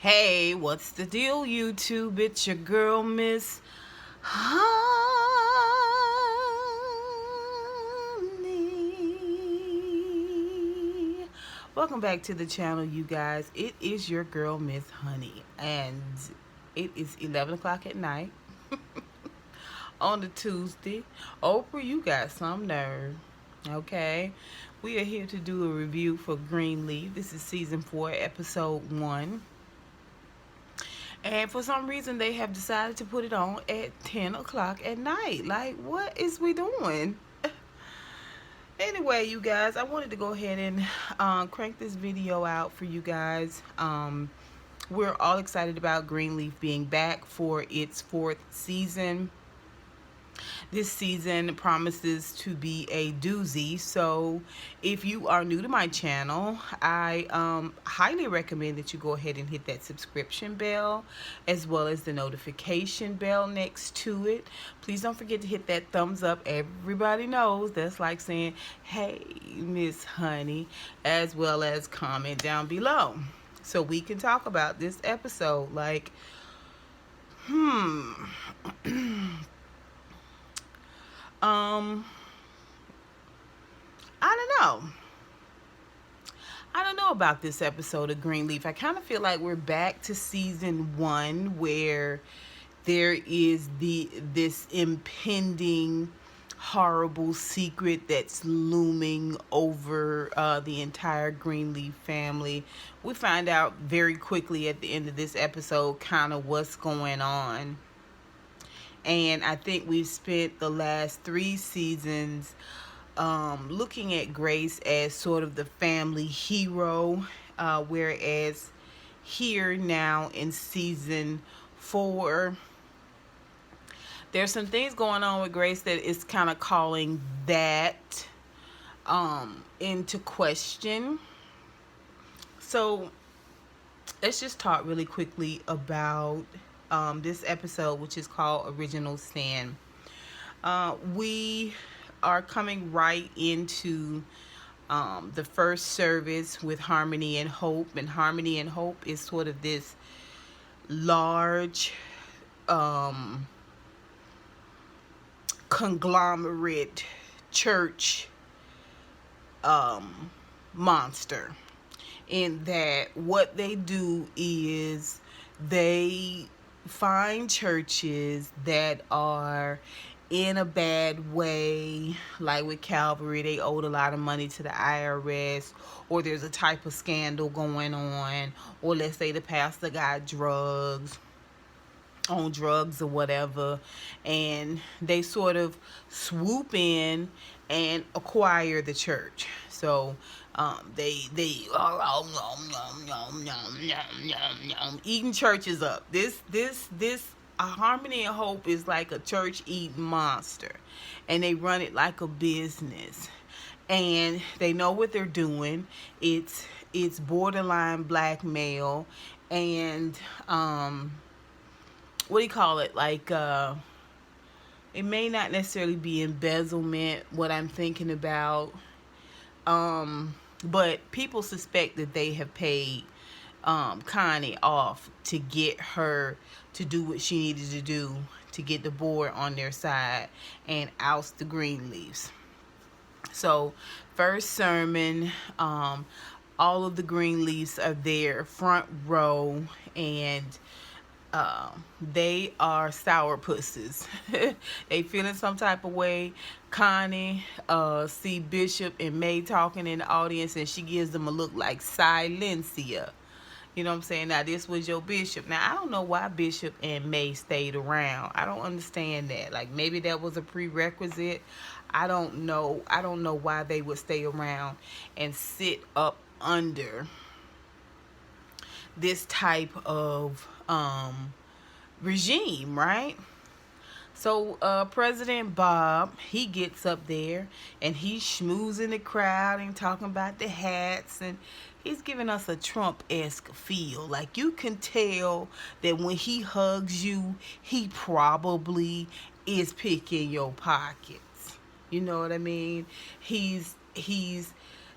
Hey, what's the deal, YouTube? It's your girl, Miss Honey. Welcome back to the channel, you guys. It is your girl, Miss Honey, and it is 11 o'clock at night on a Tuesday. Oprah, you got some nerve. Okay, we are here to do a review for Greenleaf. This is season 4, episode 1. And for some reason, they have decided to put it on at 10 o'clock at night. Like, what is we doing? Anyway, you guys, I wanted to go ahead and crank this video out for you guys. We're all excited about Greenleaf being back for its 4th season. This season promises to be a doozy, so if you are new to my channel, I highly recommend that you go ahead and hit that subscription bell as well as the notification bell next to it. Please don't forget to hit that thumbs up. Everybody knows that's like saying, hey, Miss Honey, as well as comment down below so we can talk about this episode. Like, I don't know about this episode of Greenleaf. I kind of feel like we're back to season 1 where there is this impending horrible secret that's looming over the entire Greenleaf family. We find out very quickly at the end of this episode kind of what's going on. And I think we've spent the last 3 seasons looking at Grace as sort of the family hero, whereas here now in season 4, there's some things going on with Grace that is kind of calling that into question. So let's just talk really quickly about this episode, which is called Original Sin. We are coming right into the first service with Harmony and Hope, and Harmony and Hope is sort of this large conglomerate church monster, in that what they do is they find churches that are in a bad way, like with Calvary. They owed a lot of money to the IRS, or there's a type of scandal going on, or let's say the pastor got on drugs or whatever, and they sort of swoop in and acquire the church. So they eating churches up. This Harmony and Hope is like a church eating monster, and they run it like a business, and they know what they're doing. It's borderline blackmail, and what do you call it? Like it may not necessarily be embezzlement, what I'm thinking about. But people suspect that they have paid Connie off to get her to do what she needed to do to get the board on their side and oust the Greenleafs. So, first sermon, all of the Greenleafs are there, front row, and they are sourpusses. They feeling some type of way. Connie see Bishop and May talking in the audience, and she gives them a look like silencia. You know what I'm saying? Now, this was your bishop. Now, I don't know why Bishop and May stayed around. I don't understand that. Like, maybe that was a prerequisite. I don't know. I don't know why they would stay around and sit up under this type of regime, right? So President Bob, he gets up there and he's schmoozing the crowd and talking about the hats, and he's giving us a Trump-esque feel. Like, you can tell that when he hugs you, he probably is picking your pockets. You know what I mean? He's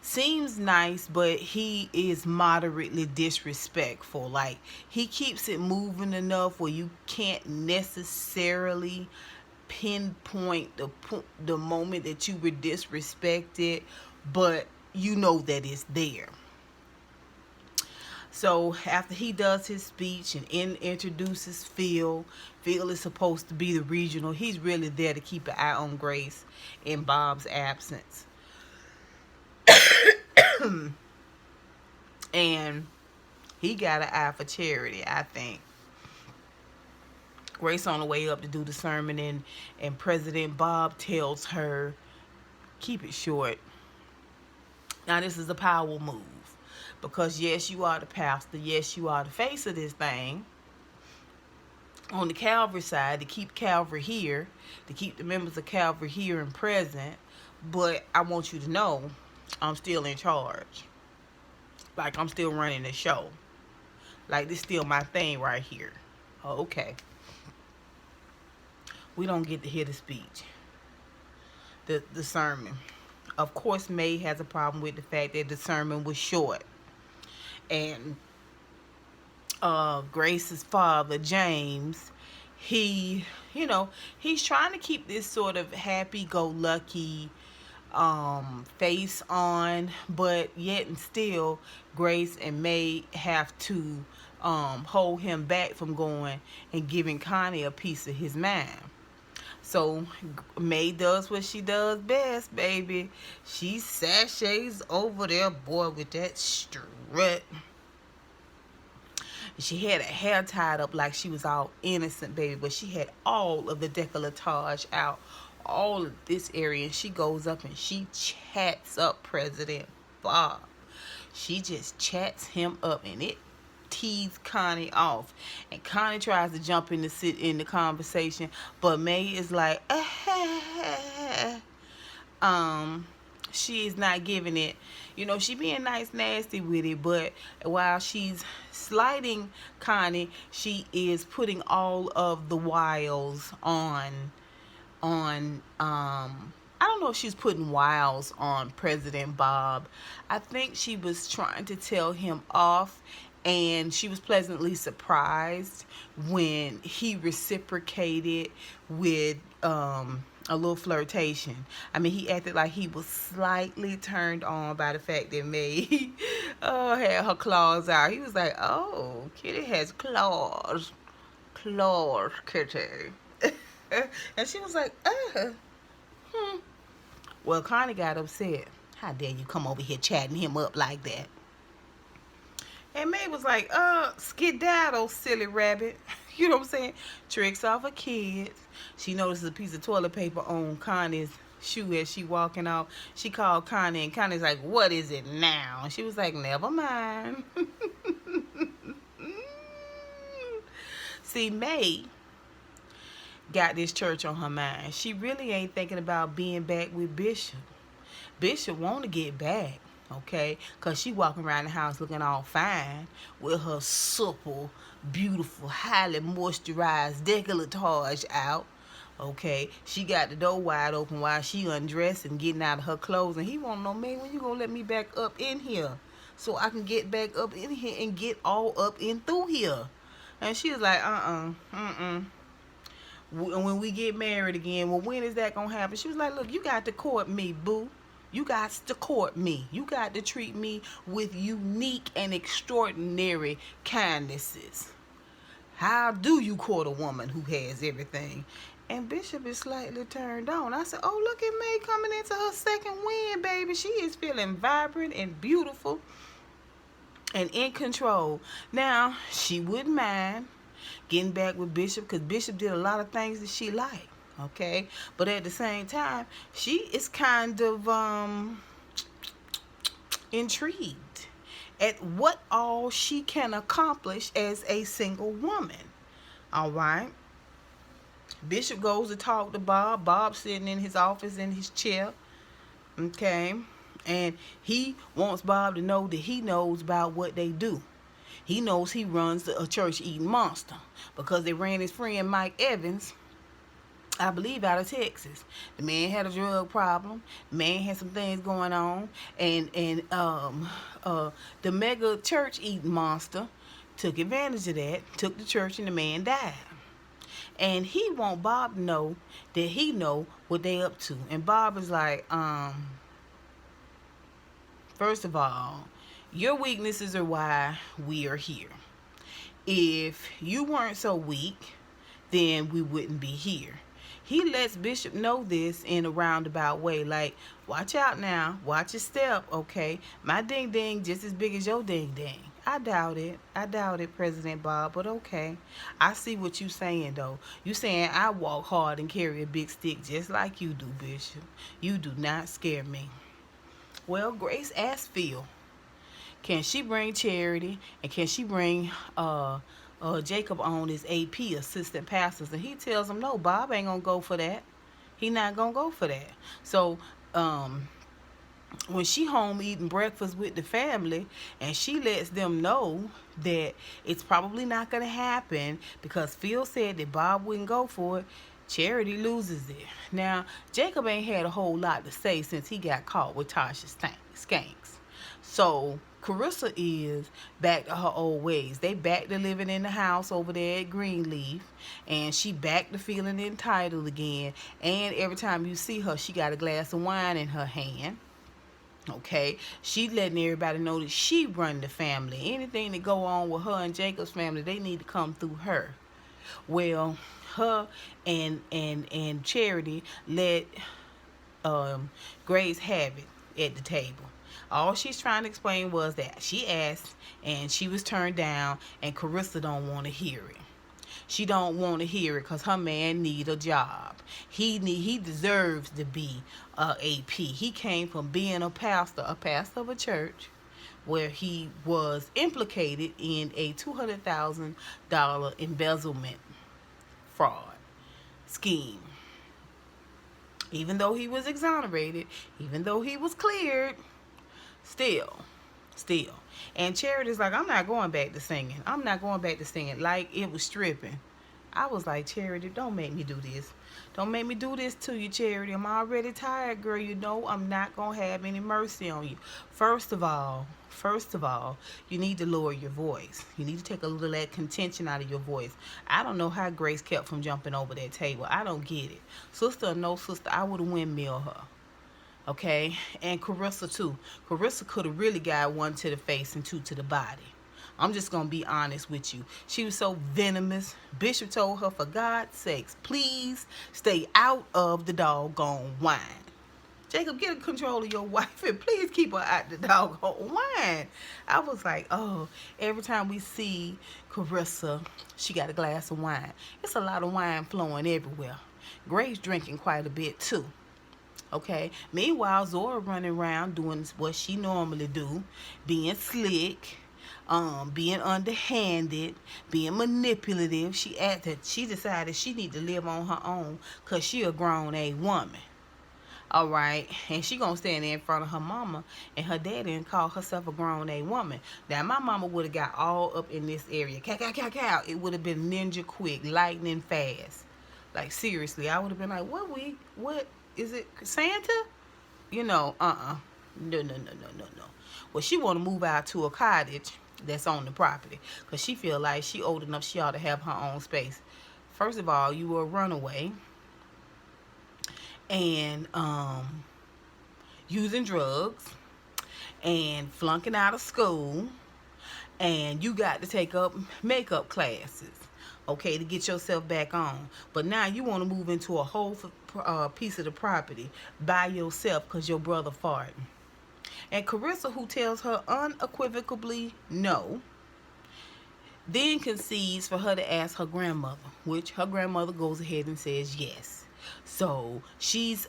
seems nice, but he is moderately disrespectful. Like, he keeps it moving enough where you can't necessarily pinpoint the moment that you were disrespected, but you know that it's there. So after he does his speech and introduces Phil, Phil is supposed to be the regional. He's really there to keep an eye on Grace in Bob's absence. And he got an eye for Charity, I think. Grace on the way up to do the sermon, and President Bob tells her, keep it short. Now, this is a power move. Because, yes, you are the pastor. Yes, you are the face of this thing. On the Calvary side, to keep Calvary here, to keep the members of Calvary here and present. But I want you to know, I'm still in charge. Like, I'm still running the show. Like, this is still my thing right here. Oh, okay. We don't get to hear the speech. The sermon. Of course, May has a problem with the fact that the sermon was short. And Grace's father, James, he's trying to keep this sort of happy-go-lucky face on, but yet and still, Grace and May have to hold him back from going and giving Connie a piece of his mind. So May does what she does best, baby. She sashays over there, boy, with that strut. She had her hair tied up like she was all innocent, baby, but she had all of the décolletage out, all of this area, and she goes up and she chats up President Bob. She just chats him up, and it tease Connie off, and Connie tries to jump in to sit in the conversation, but May is like, she is not giving it. She being nice, nasty with it, but while she's slighting Connie, she is putting all of the wiles on I don't know if she's putting wiles on President Bob. I think she was trying to tell him off, and she was pleasantly surprised when he reciprocated with a little flirtation. I mean, he acted like he was slightly turned on by the fact that May had her claws out. He was like, oh, Kitty has claws. Claws, Kitty. And she was like, Well, Connie got upset. How dare you come over here chatting him up like that? And May was like, skedaddle, silly rabbit. You know what I'm saying? Tricks off her kids. She notices a piece of toilet paper on Connie's shoe as she walking out. She called Connie, and Connie's like, what is it now? And she was like, never mind. See, May got this church on her mind. She really ain't thinking about being back with Bishop. Bishop want to get back, okay? Because she walking around the house looking all fine with her supple, beautiful, highly moisturized décolletage out, okay? She got the door wide open while she undressed and getting out of her clothes. And he want to know, man, when you going to let me back up in here so I can get back up in here and get all up in through here? And she was like, when we get married again, well, when is that going to happen? She was like, look, you got to court me, boo. You got to court me. You got to treat me with unique and extraordinary kindnesses. How do you court a woman who has everything? And Bishop is slightly turned on. I said, oh, look at May coming into her second win, baby. She is feeling vibrant and beautiful and in control. Now, she wouldn't mind getting back with Bishop, because Bishop did a lot of things that she liked. Okay, but at the same time, she is kind of intrigued at what all she can accomplish as a single woman. All right. Bishop goes to talk to Bob. Bob's sitting in his office in his chair. Okay, and he wants Bob to know that he knows about what they do. He knows he runs a church eating monster, because they ran his friend Mike Evans I believe out of Texas. The man had a drug problem. The man had some things going on, and the mega church eating monster took advantage of that, took the church, and the man died. And he want Bob to know that he know what they up to. And Bob is like, first of all, your weaknesses are why we are here. If you weren't so weak, then we wouldn't be here. He lets Bishop know this in a roundabout way, like, watch out now, watch your step, okay? My ding ding just as big as your ding ding. I doubt it. I doubt it, President Bob, but okay. I see what you saying, though. You saying I walk hard and carry a big stick just like you do, Bishop. You do not scare me. Well, Grace asked Phil, can she bring Charity, and can she bring Jacob on as AP, assistant pastors? And he tells him, no, Bob ain't gonna go for that. He not gonna go for that. So when she home eating breakfast with the family, and she lets them know that it's probably not gonna happen because Phil said that Bob wouldn't go for it, Charity loses it. Now, Jacob ain't had a whole lot to say since he got caught with Tasha's skanks. So Carissa is back to her old ways. They back to living in the house over there at Greenleaf, and she back to feeling entitled again. And every time you see her, she got a glass of wine in her hand. Okay, she letting everybody know that she run the family. Anything that go on with her and Jacob's family, they need to come through her. Well, her and Charity let Grace have it at the table. All she's trying to explain was that she asked and she was turned down, and Carissa don't want to hear it. She don't want to hear it because her man need a job. He deserves to be a AP. He came from being a pastor of a church, where he was implicated in a $200,000 embezzlement fraud scheme. Even though he was exonerated, even though he was cleared, still. And Charity's like, I'm not going back to singing. I'm not going back to singing. Like it was stripping. I was like, Charity, don't make me do this. Don't make me do this to you, Charity. I'm already tired, girl. You know I'm not going to have any mercy on you. First of all, you need to lower your voice. You need to take a little of that contention out of your voice. I don't know how Grace kept from jumping over that table. I don't get it. Sister or no sister, I would have windmill her. Okay? And Carissa, too. Carissa could have really got one to the face and two to the body. I'm just going to be honest with you. She was so venomous. Bishop told her, for God's sakes, please stay out of the doggone wine. Jacob, get control of your wife and please keep her out the doggone wine. I was like, oh, every time we see Carissa, she got a glass of wine. It's a lot of wine flowing everywhere. Grace drinking quite a bit too. Okay. Meanwhile, Zora running around doing what she normally do, being slick, being underhanded, being manipulative. She decided she need to live on her own because she a grown A woman. All right, and she gonna stand there in front of her mama and her daddy and call herself a grown A woman. Now my mama would have got all up in this area. Cow. It would have been ninja quick, lightning fast. Like seriously, I would have been like, what is it, Santa? You know, no. Well, she want to move out to a cottage that's on the property because she feel like she old enough, she ought to have her own space. First of all, you were a runaway and using drugs and flunking out of school, and you got to take up makeup classes, okay, to get yourself back on. But now you want to move into a whole piece of the property by yourself because your brother farting. And Carissa, who tells her unequivocally no, then concedes for her to ask her grandmother, which her grandmother goes ahead and says yes. So she's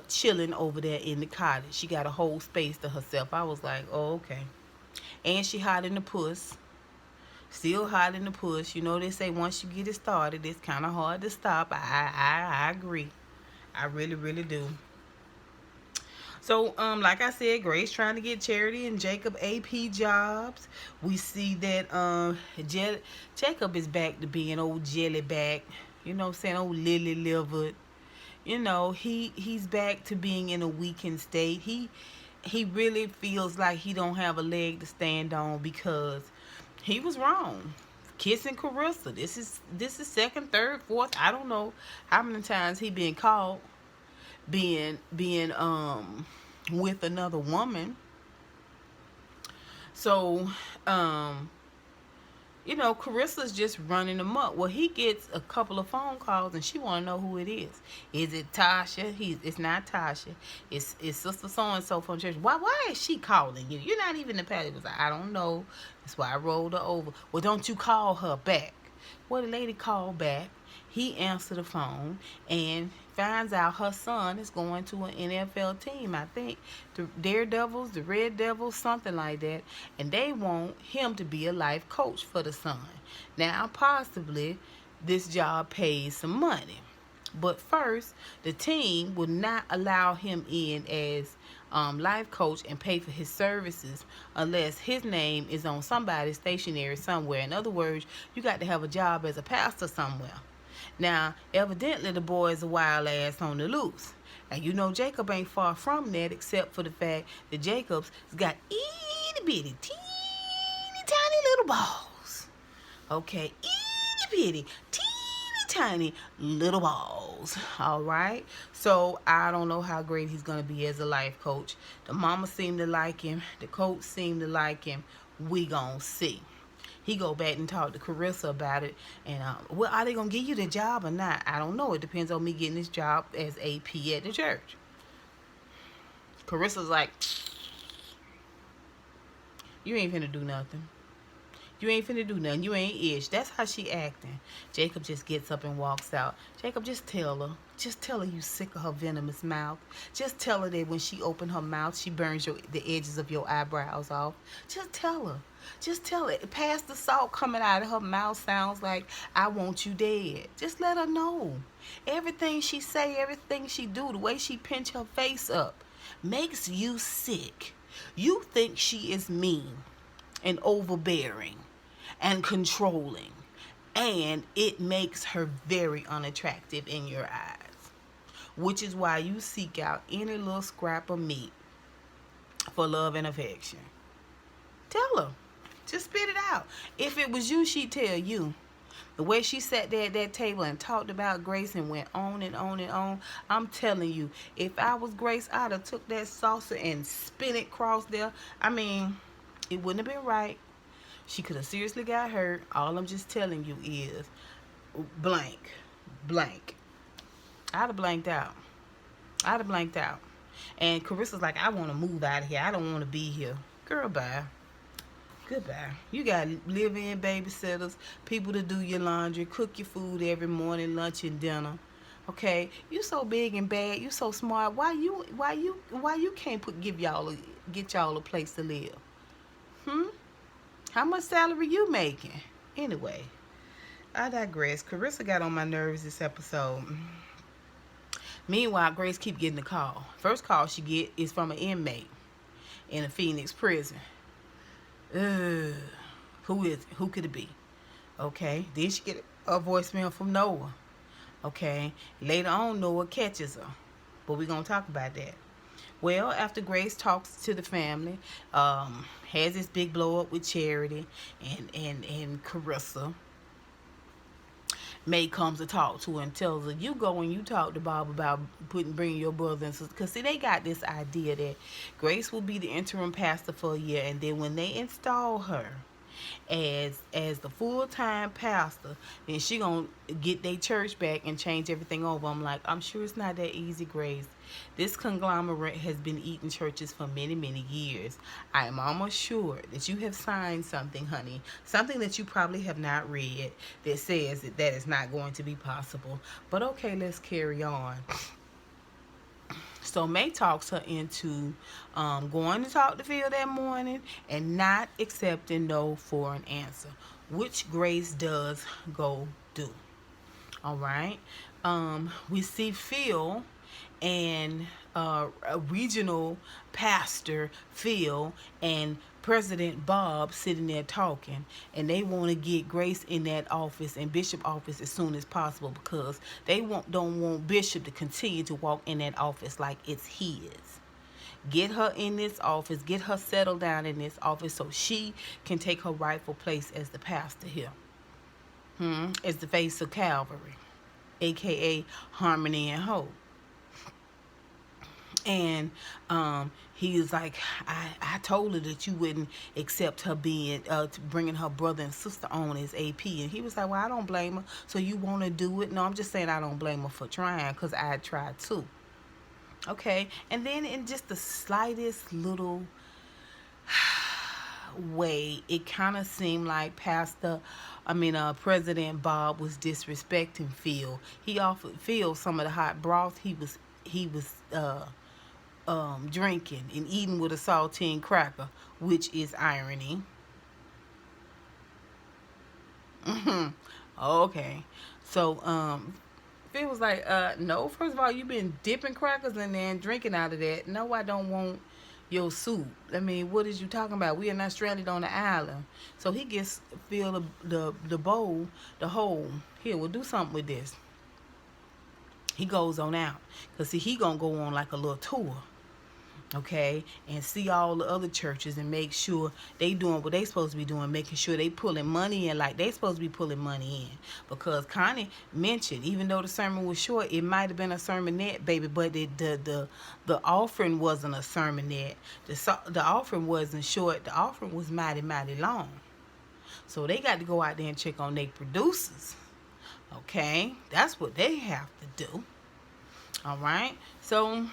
chilling over there in the cottage. She got a whole space to herself. I was like, oh, okay. And she hot in the puss. Still hot in the puss. You know, they say once you get it started, it's kind of hard to stop. I agree. I really do. So, like I said, Grace trying to get Charity and Jacob AP jobs. We see that Jacob is back to being old jellyback. You know what I'm saying? Old lily livered. he's back to being in a weakened state. He really feels like he don't have a leg to stand on because he was wrong. Kissing Carissa. This is second, third, fourth. I don't know how many times he been caught being with another woman. So Carissa's just running him up. Well, he gets a couple of phone calls, and she want to know who it is. Is it Tasha? It's not Tasha. It's Sister so and so from church. Why is she calling you? You're not even the pastor. He was like, I don't know. That's why I rolled her over. Well, don't you call her back? Well, the lady called back. He answered the phone and finds out her son is going to an NFL team. I think the Daredevils, the Red Devils, something like that. And they want him to be a life coach for the son. Now, possibly, this job pays some money. But first, the team will not allow him in as life coach and pay for his services unless his name is on somebody's stationery somewhere. In other words, you got to have a job as a pastor somewhere. Now, evidently, the boy is a wild ass on the loose. And Jacob ain't far from that, except for the fact that Jacob's got itty bitty, teeny tiny little balls. Okay, itty bitty, teeny tiny little balls. All right. So I don't know how great he's gonna be as a life coach. The mama seemed to like him. The coach seemed to like him. We gonna see. He go back and talk to Carissa about it. And, are they going to give you the job or not? I don't know. It depends on me getting this job as AP at the church. Carissa's like, you ain't finna do nothing. You ain't finna do nothing. You ain't ish. That's how she acting. Jacob just gets up and walks out. Jacob, just tell her. Just tell her you sick of her venomous mouth. Just tell her that when she open her mouth, she burns the edges of your eyebrows off. Just tell her. Just tell her. Past the salt coming out of her mouth sounds like, I want you dead. Just let her know. Everything she say, everything she do, the way she pinch her face up, makes you sick. You think she is mean and overbearing and controlling, and it makes her very unattractive in your eyes, which is why you seek out any little scrap of meat for love and affection. Tell her. Just spit it out. If it was you, she'd tell you. The way she sat there at that table and talked about Grace and went on and on and on, I'm telling you, if I was Grace, I'd have took that saucer and spin it across there. I mean, it wouldn't have been right. She could have seriously got hurt. All I'm just telling you is blank. I'd have blanked out. And Carissa's like, I want to move out of here. I don't want to be here. Girl, bye. Goodbye. You got live-in babysitters, people to do your laundry, cook your food every morning, lunch and dinner. Okay, you so big and bad, you so smart. Why you can't get y'all a place to live? How much salary you making? Anyway, I digress. Carissa got on my nerves this episode. Meanwhile, Grace keep getting the call. First call she get is from an inmate in a Phoenix prison. Who is it? Who could it be? Okay. Then she get a voicemail from Noah. Okay. Later on, Noah catches her. But we're going to talk about that. Well, after Grace talks to the family, has this big blow up with Charity and Carissa, May comes to talk to her and tells her, you go and you talk to Bob about bringing your brother and sister. Because, see, they got this idea that Grace will be the interim pastor for a year. And then when they install her as the full-time pastor, then she going to get their church back and change everything over. I'm like, I'm sure it's not that easy, Grace. This conglomerate has been eating churches for many, many years. I am almost sure that you have signed something, honey, something that you probably have not read that says that is not going to be possible. But okay, let's carry on. So May talks her into going to talk to Phil that morning and not accepting no for an answer, which Grace does go do. All right. We see Phil and a regional pastor Phil and President Bob sitting there talking, and they want to get Grace in that office and Bishop office as soon as possible because they don't want Bishop to continue to walk in that office like it's his. Get her in this office, get her settled down in this office so she can take her rightful place as the pastor here, as the face of Calvary, aka Harmony and Hope. And he was like, I told her that you wouldn't accept her being bringing her brother and sister on as AP. And he was like, well, I don't blame her. So you want to do it? No, I'm just saying I don't blame her for trying, because I tried too. Okay. And then in just the slightest little way, it kind of seemed like President Bob was disrespecting Phil. He offered Phil some of the hot broth he was drinking and eating with a saltine cracker, which is irony. Okay. So Phil was like, no, first of all, you've been dipping crackers in there and drinking out of that. No, I don't want your soup. I mean, what is you talking about? We are not stranded on the island. So he gets Phil the bowl, the whole. Here, we'll do something with this. He goes on out. Because, see, he going to go on like a little tour. Okay, and see all the other churches and make sure they doing what they supposed to be doing, making sure they pulling money in like they supposed to be pulling money in. Because Connie mentioned, even though the sermon was short, it might have been a sermonette, baby, but the offering wasn't a sermonette. The offering wasn't short. The offering was mighty long. So they got to go out there and check on their producers. Okay, that's what they have to do. All right, so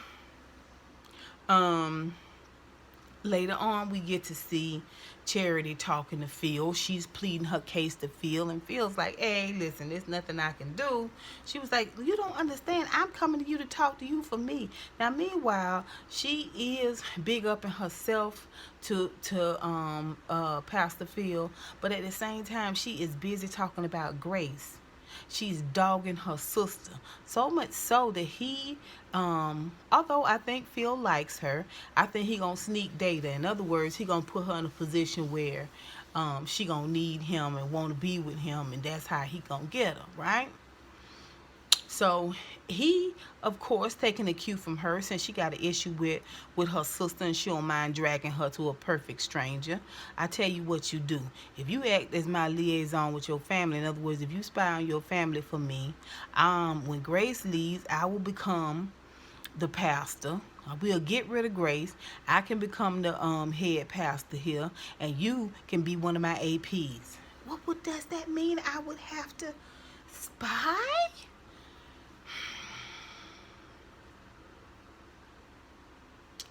later on, we get to see Charity talking to Phil. She's pleading her case to Phil, and Phil's like, hey, listen, there's nothing I can do. She was like, you don't understand. I'm coming to you to talk to you for me. Now, meanwhile, she is big up in herself to Pastor Phil, but at the same time, she is busy talking about Grace. She's dogging her sister. So much so that he, although I think Phil likes her, I think he gonna sneak date her. In other words, he gonna put her in a position where she gonna need him and want to be with him, and that's how he gonna get her, right? So he, of course, taking a cue from her, since she got an issue with her sister and she don't mind dragging her to a perfect stranger. I tell you what you do. If you act as my liaison with your family, in other words, if you spy on your family for me, when Grace leaves, I will become the pastor. We'll get rid of Grace. I can become the head pastor here, and you can be one of my APs. Does that mean? I would have to spy?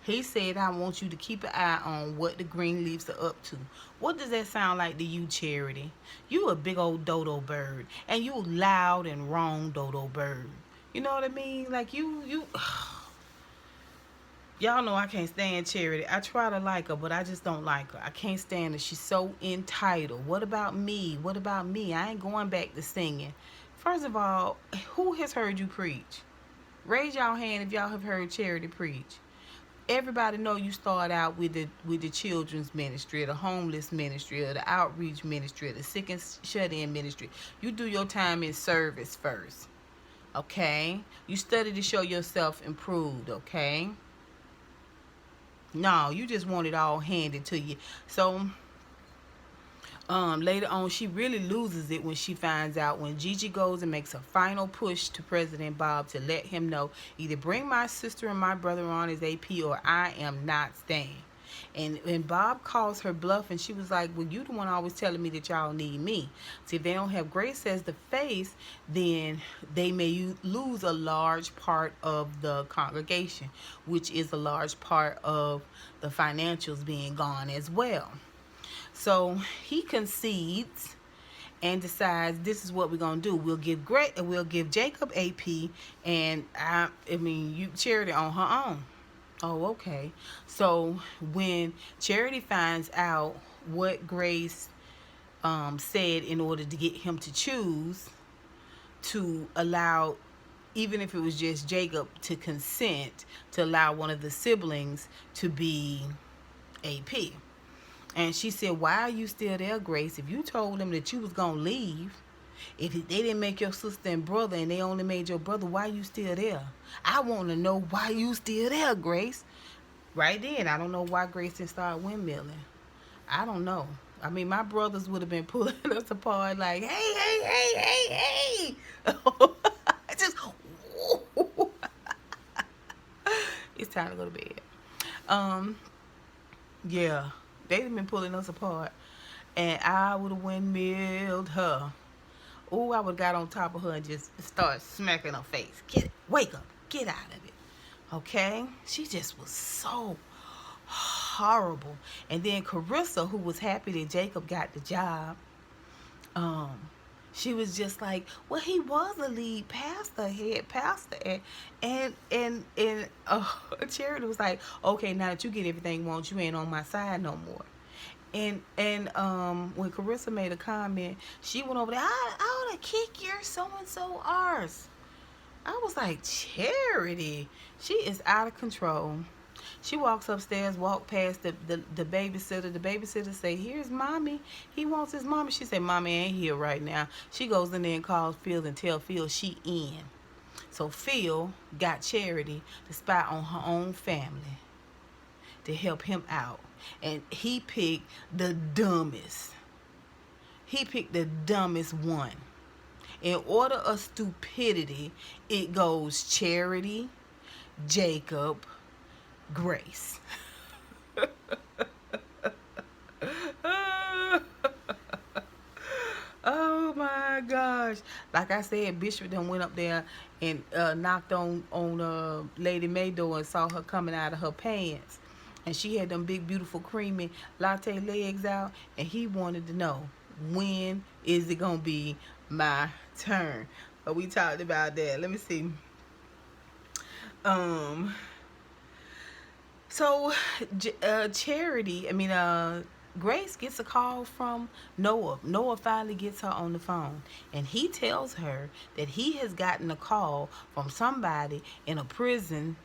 He said, I want you to keep an eye on what the Greenleafs are up to. What does that sound like to you, Charity? You a big old dodo bird. And you loud and wrong dodo bird. You know what I mean? Like you y'all know I can't stand Charity. I try to like her, but I just don't like her. I can't stand her. She's so entitled. What about me? What about me? I ain't going back to singing. First of all, who has heard you preach? Raise y'all hand if y'all have heard Charity preach. Everybody know you start out with the children's ministry, the homeless ministry, or the outreach ministry, or the sick and shut-in ministry. You do your time in service first, okay? You study to show yourself improved, okay? No, you just want it all handed to you. So later on, she really loses it when she finds out when Gigi goes and makes a final push to President Bob to let him know, either bring my sister and my brother on as AP or I am not staying. And Bob calls her bluff, and she was like, well, you the one always telling me that y'all need me. See, if they don't have Grace as the face, then they may lose a large part of the congregation, which is a large part of the financials being gone as well. So he concedes and decides, this is what we're gonna do. We'll give Jacob AP, and you Charity on her own. Oh, okay. So when Charity finds out what Grace said in order to get him to choose to allow even if it was just Jacob, to consent to allow one of the siblings to be AP. And she said, why are you still there, Grace? If you told them that you was going to leave, if they didn't make your sister and brother and they only made your brother, why you still there? I want to know why you still there, Grace. Right then, I don't know why Grace didn't start windmilling. I don't know. I mean, my brothers would have been pulling us apart like, hey, hey, hey, hey, hey. Just, it's time to go to bed. Yeah, they'd have been pulling us apart. And I would have windmilled her. Oh, I would have got on top of her and just started smacking her face. Wake up. Get out of it. Okay? She just was so horrible. And then Carissa, who was happy that Jacob got the job, she was just like, well, he was a lead pastor, head pastor. And Charity was like, okay, now that you get everything you want, you ain't on my side no more. And when Carissa made a comment, she went over there, I ought to kick your so-and-so arse. I was like, Charity, she is out of control. She walks upstairs, walk past the babysitter. The babysitter say, here's mommy. He wants his mommy. She said, mommy ain't here right now. She goes in there and calls Phil and tell Phil she in. So Phil got Charity to spy on her own family to help him out. And he picked the dumbest. He picked the dumbest one. In order of stupidity, it goes Charity, Jacob, Grace. Oh my gosh. Like I said, Bishop done went up there and knocked on Lady May door and saw her coming out of her pants. And she had them big, beautiful, creamy latte legs out. And he wanted to know, when is it going to be my turn? But we talked about that. Let me see. So, Grace gets a call from Noah. Noah finally gets her on the phone. And he tells her that he has gotten a call from somebody in a prison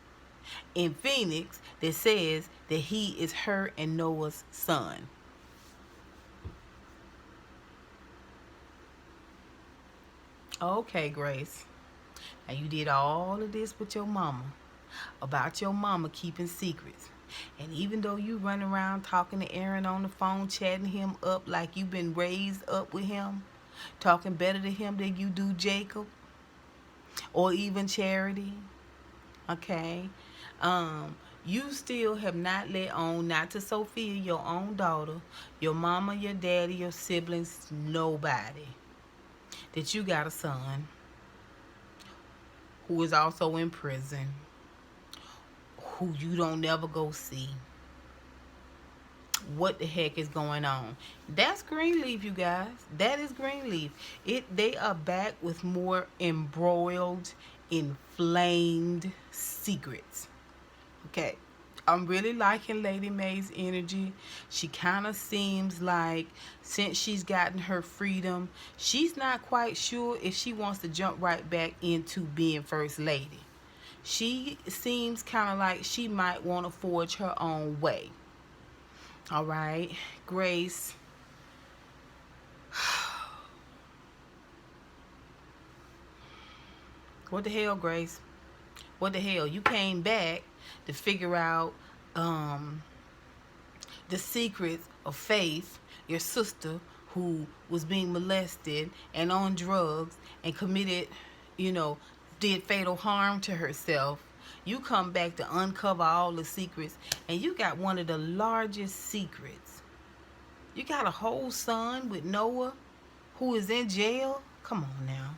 in Phoenix that says that he is her and Noah's son. Okay, Grace. Now you did all of this with your mama, about your mama keeping secrets. And even though you run around talking to Aaron on the phone, chatting him up like you've been raised up with him, talking better to him than you do Jacob, or even Charity, okay? You still have not let on, not to Sophia, your own daughter, your mama, your daddy, your siblings, nobody, that you got a son who is also in prison, who you don't never go see. What the heck is going on? That's Greenleaf, you guys. That is Greenleaf. They are back with more embroiled, inflamed secrets. Okay. I'm really liking Lady May's energy. She kind of seems like, since she's gotten her freedom, she's not quite sure if she wants to jump right back into being First Lady. She seems kind of like she might want to forge her own way. All right, Grace. What the hell, Grace? What the hell? You came back to figure out the secrets of Faith, your sister, who was being molested and on drugs and committed, did fatal harm to herself. You come back to uncover all the secrets, and you got one of the largest secrets. You got a whole son with Noah who is in jail? Come on now.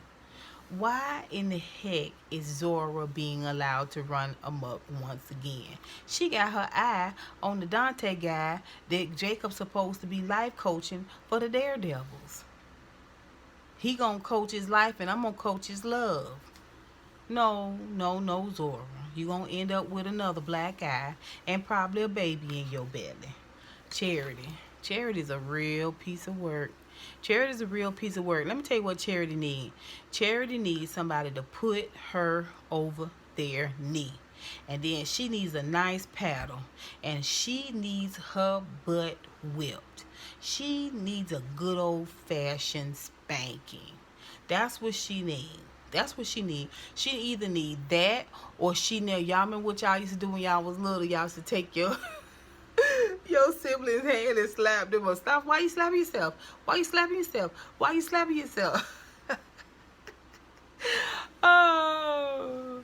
Why in the heck is Zora being allowed to run amok once again? She got her eye on the Dante guy that Jacob's supposed to be life coaching for the Daredevils. He gonna coach his life and I'm gonna coach his love. No, Zora. You gonna end up with another black eye and probably a baby in your belly. Charity's a real piece of work. Charity is a real piece of work. Let me tell you what Charity needs. Charity needs somebody to put her over their knee. And then she needs a nice paddle. And she needs her butt whipped. She needs a good old-fashioned spanking. That's what she needs. That's what she need. She either need that or she need, y'all remember what y'all used to do when y'all was little? Y'all used to take your your sibling's hand and slap them or stop. Why you slapping yourself? Why you slapping yourself? Why you slapping yourself? Oh.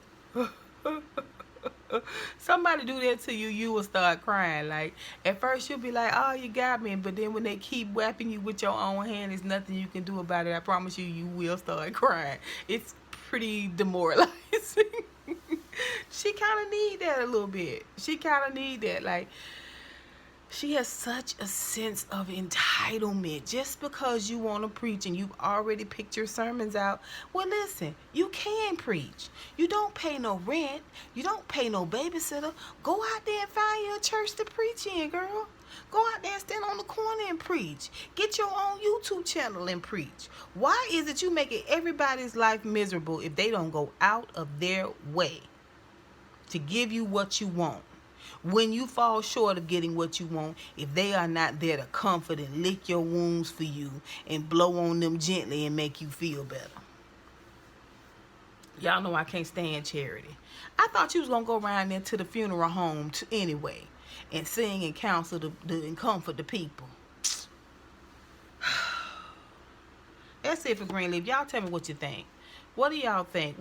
Somebody do that to you, you will start crying. Like, at first you'll be like, oh, you got me. But then when they keep whapping you with your own hand, there's nothing you can do about it. I promise you, you will start crying. It's pretty demoralizing. She kind of need that a little bit. She kind of need that. Like, she has such a sense of entitlement. Just because you want to preach and you've already picked your sermons out, well, listen, you can preach. You don't pay no rent. You don't pay no babysitter. Go out there and find you a church to preach in, girl. Go out there and stand on the corner and preach. Get your own YouTube channel and preach. Why is it you making everybody's life miserable if they don't go out of their way to give you what you want? When you fall short of getting what you want, if they are not there to comfort and lick your wounds for you and blow on them gently and make you feel better. Y'all know I can't stand Charity. I thought you was going to go around there to the funeral home anyway and sing and counsel and comfort the people. That's it for Greenleaf. Y'all tell me what you think. What do y'all think?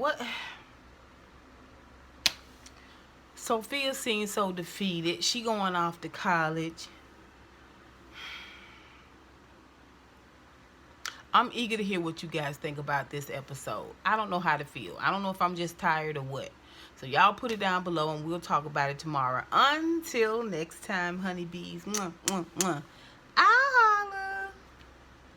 Sophia seems so defeated. She going off to college. I'm eager to hear what you guys think about this episode. I don't know how to feel. I don't know if I'm just tired or what. So y'all put it down below and we'll talk about it tomorrow. Until next time, honeybees. Mwah, mwah, mwah.